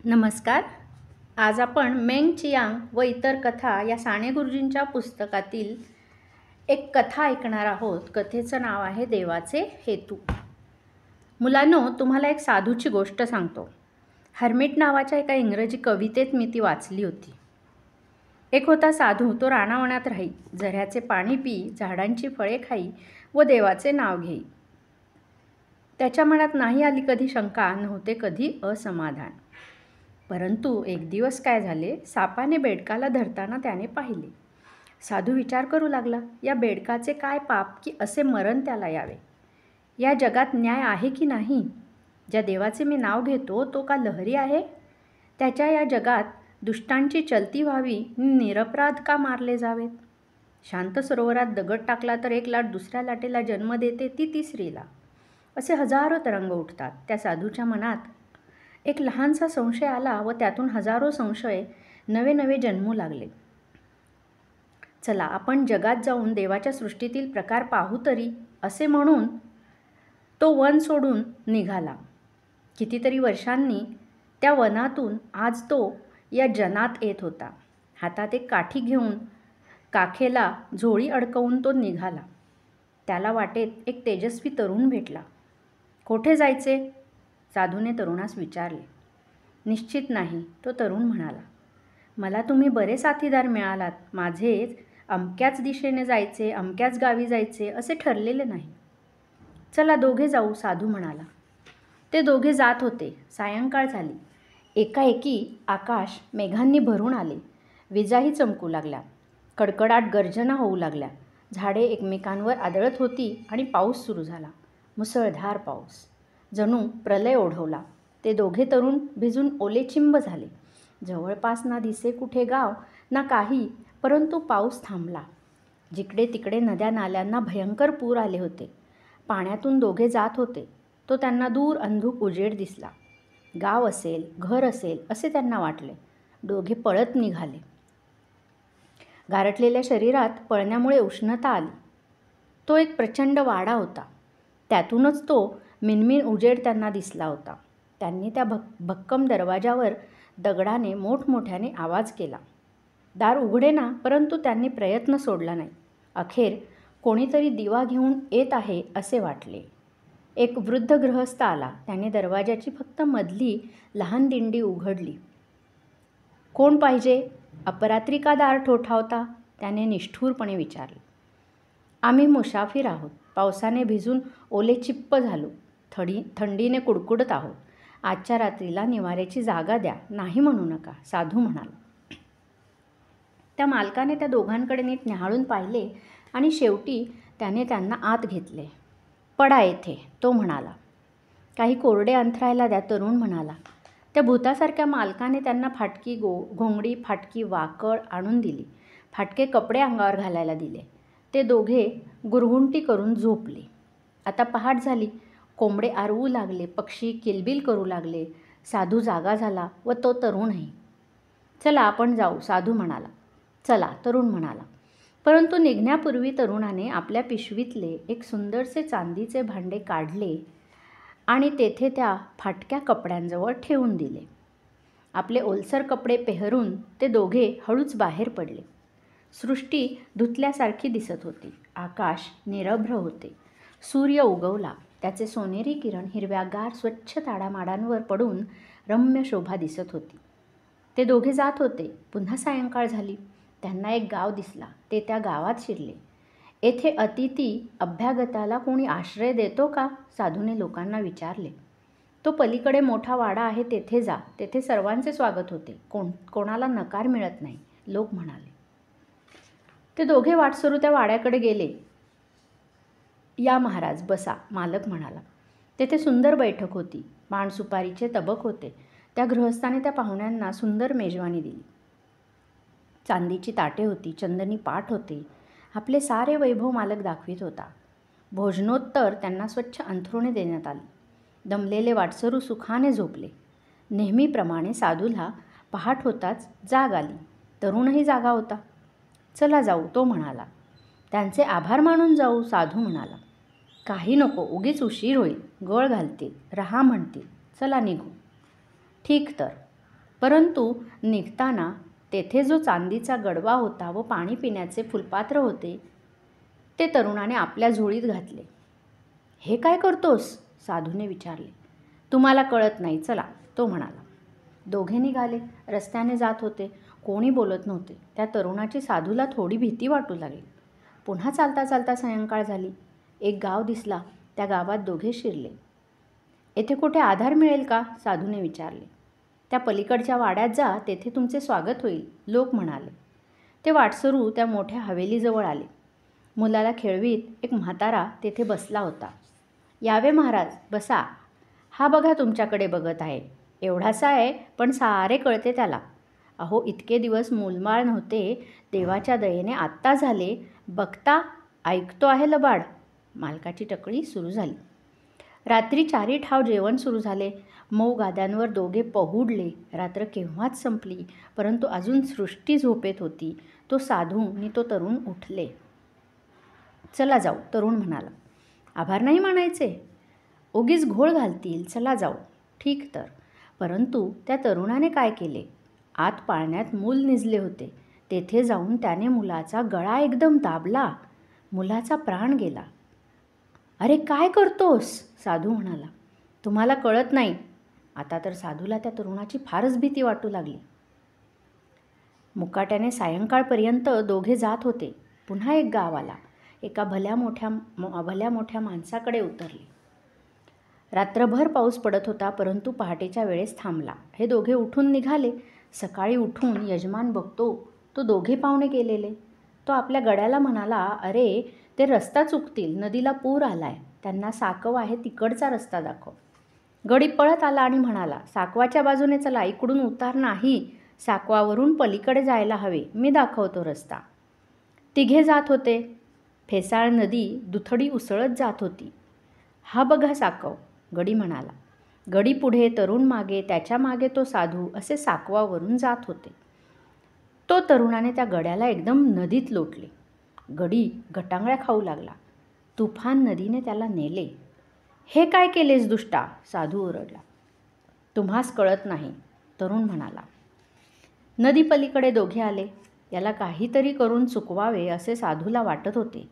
नमस्कार. आज आपण मेंग चियांग व इतर कथा या साने गुरुजींच्या पुस्तकातील एक कथा ऐकणार आहोत. कथेचं नाव आहे देवाचे हेतू. मुलांनो, तुम्हाला एक साधूची गोष्ट सांगतो. हर्मिट नावाच्या एका इंग्रजी कवितेत मी ती वाचली होती. एक होता साधू, तो रानावनात राही, झऱ्याचे पाणी पी, झाडांची फळे खाई व देवाचे नाव घेई. त्याच्या मनात नाही आली कधी शंका, नव्हते कधी असमाधान. परंतु एक दिवस काय झाले, सापाने बेडकाला धरताना त्याने पाहिले. साधू विचार करू लागला, या बेडकाचे काय पाप की असे मरण त्याला यावे. या जगात न्याय आहे की नाही. ज्या देवाचे मी नाव घेतो तो का लहरी आहे. त्याच्या या जगात दुष्टांची चलती व्हावी, निरपराध का मारले जावेत. शांत सरोवरात दगड टाकला तर एक लाट दुसऱ्या लाटेला जन्म देते, ती तिसरीला. असे हजारो तरंग उठतात. त्या साधूच्या मनात एक लहानसा संशय आला व त्यातून हजारो संशय नवे नवे जन्मू लागले. चला आपण जगात जाऊन देवाच्या सृष्टीतील प्रकार पाहू तरी, असे म्हणून तो वन सोडून निघाला. कितीतरी वर्षांनी त्या वनातून आज तो या जनात येत होता. हातात एक काठी घेऊन काखेला झोळी अडकवून तो निघाला. त्याला वाटेत एक तेजस्वी तरुण भेटला. कोठे जायचे, साधूने तरुणास विचारले. निश्चित नाही, तो तरुण म्हणाला. मला तुम्ही बरे साथीदार मिळालात. माझे अमक्याच दिशेने जायचे, अमक्याच गावी जायचे असे ठरलेले नाही. चला दोघे जाऊ, साधू म्हणाला. ते दोघे जात होते. सायंकाळ झाली. एकाएकी आकाश मेघांनी भरून आले. विजाही चमकू लागल्या. कडकडाट गर्जना होऊ लागल्या. झाडे एकमेकांवर आदळत होती आणि पाऊस सुरू झाला. मुसळधार पाऊस. जणू प्रलय ओढवला. ते दोघे तरुण भिजून ओलेचिंब झाले. जवळपास ना दिसे कुठे गाव ना काही, परंतु पाऊस थांबला. जिकडे तिकडे नद्या नाल्यांना भयंकर पूर आले होते. पाण्यातून दोघे जात होते. तो त्यांना दूर अंधुक उजेड दिसला. गाव असेल, घर असेल असे त्यांना वाटले. दोघे पळत निघाले. गारटलेल्या शरीरात पळण्यामुळे उष्णता आली. तो एक प्रचंड वाडा होता. त्यातूनच तो मिनमिन उजेड त्यांना दिसला होता. त्यांनी त्या भक्कम दरवाजावर दगडाने मोठमोठ्याने आवाज केला. दार उघडेना, परंतु त्यांनी प्रयत्न सोडला नाही. अखेर कोणीतरी दिवा घेऊन येत आहे असे वाटले. एक वृद्ध गृहस्थ आला. त्याने दरवाजाची फक्त मधली लहान दिंडी उघडली. कोण पाहिजे. अपरात्री का दार ठोठावता, त्याने निष्ठुरपणे विचारले. आम्ही मुसाफिर आहोत. पावसाने भिजून ओलेचिप्प झालो. थंडीने कुडकुडत आहोत. आजच्या रात्रीला निवाऱ्याची जागा द्या, नाही म्हणू नका, साधू म्हणाला. त्या मालकाने त्या दोघांकडे नीट न्याहाळून पाहिले आणि शेवटी त्याने त्यांना आत घेतले. पडा येथे, तो म्हणाला. काही कोरडे अंथरायला द्या, तरुण म्हणाला. त्या भूतासारख्या मालकाने त्यांना फाटकी घोंगडी, फाटकी वाकळ आणून दिली. फाटके कपडे अंगावर घालायला दिले. ते दोघे गुरगुंटी करून झोपले. आता पहाट झाली. कोंबडे आरवू लागले, पक्षी किलबिल करू लागले. साधू जागा झाला व तो तरुणही. चला आपण जाऊ, साधू म्हणाला. चला, तरुण म्हणाला. परंतु निघण्यापूर्वी तरुणाने आपल्या पिशवीतले एक सुंदरसे चांदीचे भांडे काढले आणि तेथे त्या फाटक्या कपड्यांजवळ ठेवून दिले. आपले ओलसर कपडे पेहरून ते दोघे हळूच बाहेर पडले. सृष्टी धुतल्यासारखी दिसत होती. आकाश निरभ्र होते. सूर्य उगवला. त्याचे सोनेरी किरण हिरव्यागार स्वच्छ ताडामाडांवर पडून रम्य शोभा दिसत होती. ते दोघे जात होते. पुन्हा सायंकाळ झाली. त्यांना एक गाव दिसला. ते त्या गावात शिरले. येथे अतिथी अभ्यागताला कोणी आश्रय देतो का, साधूने लोकांना विचारले. तो पलीकडे मोठा वाडा आहे, तेथे जा. तेथे सर्वांचे स्वागत होते. कोणाला नकार मिळत नाही, लोक म्हणाले. ते दोघे वाटसरू त्या वाड्याकडे गेले. या महाराज, बसा, मालक म्हणाला. तेथे सुंदर बैठक होती. पान सुपारीचे तबक होते. त्या गृहस्थाने त्या पाहुण्यांना सुंदर मेजवानी दिली. चांदीची ताटे होती, चंदनी पाट होते. आपले सारे वैभव मालक दाखवित होता. भोजनोत्तर त्यांना स्वच्छ अंथरुणे देण्यात आली. दमलेले वाटसरू सुखाने झोपले. नेहमीप्रमाणे साधूला पहाट होताच जाग आली. तरुणही जागा होता. चला जाऊ, तो म्हणाला. त्यांचे आभार मानून जाऊ, साधू म्हणाला. काही नको, उगीच उशीर होईल. गळ घालतील, रहा म्हणतील. चला निघू. ठीक तर. परंतु निघताना तेथे जो चांदीचा गडवा होता व पाणी पिण्याचे फुलपात्र होते ते तरुणाने आपल्या झोळीत घातले. हे काय करतोस? साधूने विचारले. तुम्हाला कळत नाही, चला, तो म्हणाला. दोघे निघाले. रस्त्याने जात होते. कोणी बोलत नव्हते. त्या तरुणाची साधूला थोडी भीती वाटू लागली. पुन्हा चालता चालता सायंकाळ झाली. एक गाव दिसला. त्या गावात दोघे शिरले. येथे कुठे आधार मिळेल का? साधूने विचारले. त्या पलीकडच्या वाड्यात जा, तेथे तुमचे स्वागत होईल, लोक म्हणाले. ते वाटसरू त्या मोठ्या हवेलीजवळ आले. मुलाला खेळवीत एक म्हातारा तेथे बसला होता. यावे महाराज, बसा. हा बघा तुमच्याकडे बघत आहे. एवढासा आहे, पण सारे कळते त्याला. अहो, इतके दिवस मूलमाळ नव्हते, देवाच्या दयेने आत्ता झाले. बघता, ऐकतो आहे लबाड. मालकाची टकळी सुरू झाली. रात्री 4 ठाव जेवण सुरू झाले. मऊ गाद्यांवर दोघे पहुडले. रात्र केव्हाच संपली, परंतु अजून सृष्टी झोपेत होती. तो साधू आणि तो तरुण उठले. चला जाऊ, तरुण म्हणाला. आभार नाही मानायचे? उगीच घोळ घालतील, चला जाऊ. ठीक तर. परंतु त्या तरुणाने काय केले? आत पाळण्यात मूल निजले होते. तेथे जाऊन त्याने मुलाचा गळा एकदम दाबला. मुलाचा प्राण गेला. अरे काय करतोस? साधू म्हणाला. तुम्हाला कळत नाही. आता तर साधूला त्या तरुणाची फारच भीती वाटू लागली. मुकाट्याने सायंकाळपर्यंत दोघे जात होते. पुन्हा एक गाव आला. एका भल्या मोठ्या माणसाकडे उतरले. रात्रभर पाऊस पडत होता, परंतु पहाटेच्या वेळेस थांबला. हे दोघे उठून निघाले. सकाळी उठून यजमान बघतो, तो दोघे पाहुणे गेलेले. तो आपल्या गड्याला म्हणाला, अरे ते रस्ता चुकतील, नदीला पूर आलाय. त्यांना साकव आहे, तिकडचा रस्ता दाखव. गडी पळत आला आणि म्हणाला, साकवाच्या बाजूने चला, इकडून उतार नाही, साकवावरून पलीकडे जायला हवे, मी दाखवतो रस्ता. तिघे जात होते. फेसाळ नदी दुथडी उसळत जात होती. हा बघा साकव, गडी म्हणाला. गडी पुढे, तरुण मागे, त्याच्या मागे तो साधू असे साकवावरून जात होते. तो तरुणाने त्या गड्याला एकदम नदीत लोटले. गडी गटांगळ्या खाऊ लागला. तुफान नदीने त्याला नेले. हे काय केलेस दुष्टा? साधू ओरडला. तुम्हास कळत नाही, तरुण म्हणाला. नदी पलीकडे दोघे आले. याला काहीतरी करून चुकवावे असे साधूला वाटत होते,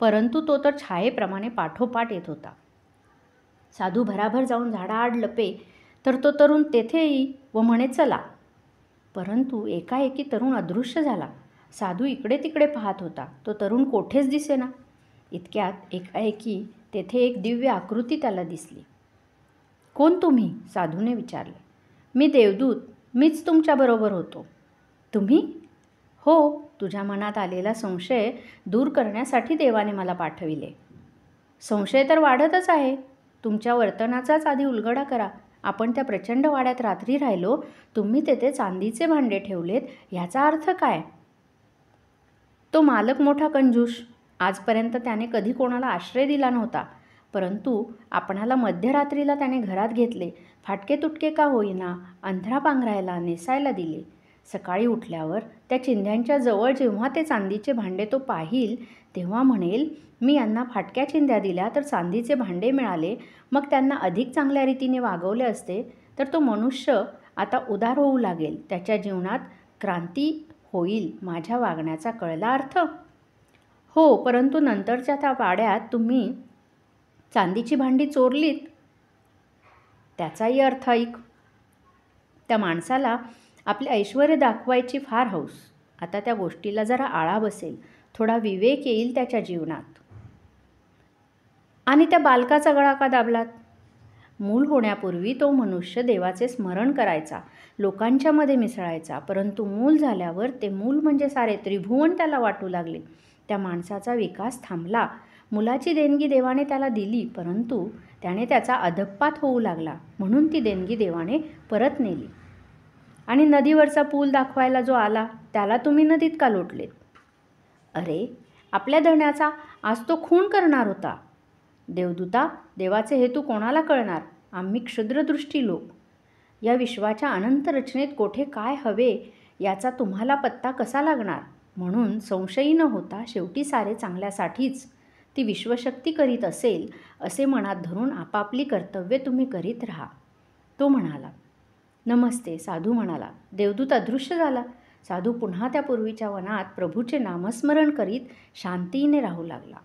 परंतु तो तर छायेप्रमाणे पाठोपाठ येत होता. साधू भराभर जाऊन झाडाआड लपे, तर तो तरुण तेथे येई व म्हणे चला. परंतु एकाएकी तरुण अदृश्य झाला. साधू इकडे तिकडे पाहत होता. तो तरुण कोठेच दिसेना. इतक्यात एकाएकी तेथे एक दिव्य आकृती त्याला दिसली. कोण तुम्ही? साधूने विचारले. मी देवदूत, मीच तुमच्याबरोबर होतो. तुम्ही? हो, तुझ्या मनात आलेला संशय दूर करण्यासाठी देवाने मला पाठविले. संशय तर वाढतच आहे. तुमच्या वर्तनाचाच आधी उलगडा करा. आपण त्या प्रचंड वाड्यात रात्री राहिलो, तुम्ही तेथे चांदीचे भांडे ठेवलेत, ह्याचा अर्थ काय? तो मालक मोठा कंजूस. आजपर्यंत त्याने कधी कोणाला आश्रय दिला नव्हता, परंतु आपणाला मध्यरात्रीला त्याने घरात घेतले. फाटके तुटके का होईना, अंधरा पांघरायला, नेसायला दिले. सकाळी उठल्यावर त्या चिंध्यांच्या जवळ जेव्हा ते चांदीचे भांडे तो पाहील, तेव्हा म्हणेल, मी यांना फाटक्या चिंध्या दिल्या तर चांदीचे भांडे मिळाले, मग त्यांना अधिक चांगल्या रीतीने वागवले असते तर तो मनुष्य आता उदार होऊ लागेल, त्याच्या जीवनात क्रांती होईल. माझ्या वागण्याचा कळला अर्थ? हो, परंतु नंतरच्या त्या वाड्यात तुम्ही चांदीची भांडी चोरलीत, त्याचाही अर्थ ऐक. त्या माणसाला आपले ऐश्वर्य दाखवायची फार हौस. आता त्या गोष्टीला जरा आळा बसेल, थोडा विवेक येईल त्याच्या जीवनात. आणि त्या बालकाचा गळा का दाबलात? मूल होण्यापूर्वी तो मनुष्य देवाचे स्मरण करायचा, लोकांच्यामध्ये मिसळायचा, परंतु मूल झाल्यावर ते मूल म्हणजे सारे त्रिभुवन त्याला वाटू लागले. त्या माणसाचा विकास थांबला. मुलाची देणगी देवाने त्याला दिली, परंतु त्याने त्याचा अधःपात होऊ लागला, म्हणून ती देणगी देवाने परत नेली. आणि नदीवरचा पूल दाखवायला जो आला, त्याला तुम्ही नदीत का लोटलेत? अरे, आपल्या धण्याचा आज तो खून करणार होता. देवदूता, देवाचे हेतू कोणाला कळणार? आम्ही क्षुद्रदृष्टी लोक. या विश्वाच्या अनंत रचनेत कोठे काय हवे याचा तुम्हाला पत्ता कसा लागणार? म्हणून संशयी न होता शेवटी सारे चांगल्यासाठीच ती विश्वशक्ती करीत असेल असे मनात धरून आपापली कर्तव्ये तुम्ही करीत राहा. तो म्हणाला. नमस्ते, साधू म्हणाला. देवदूत अदृश्य झाला. साधू पुन्हा त्या पूर्वीच्या वनात प्रभूचे नामस्मरण करीत शांतीने राहू लागला.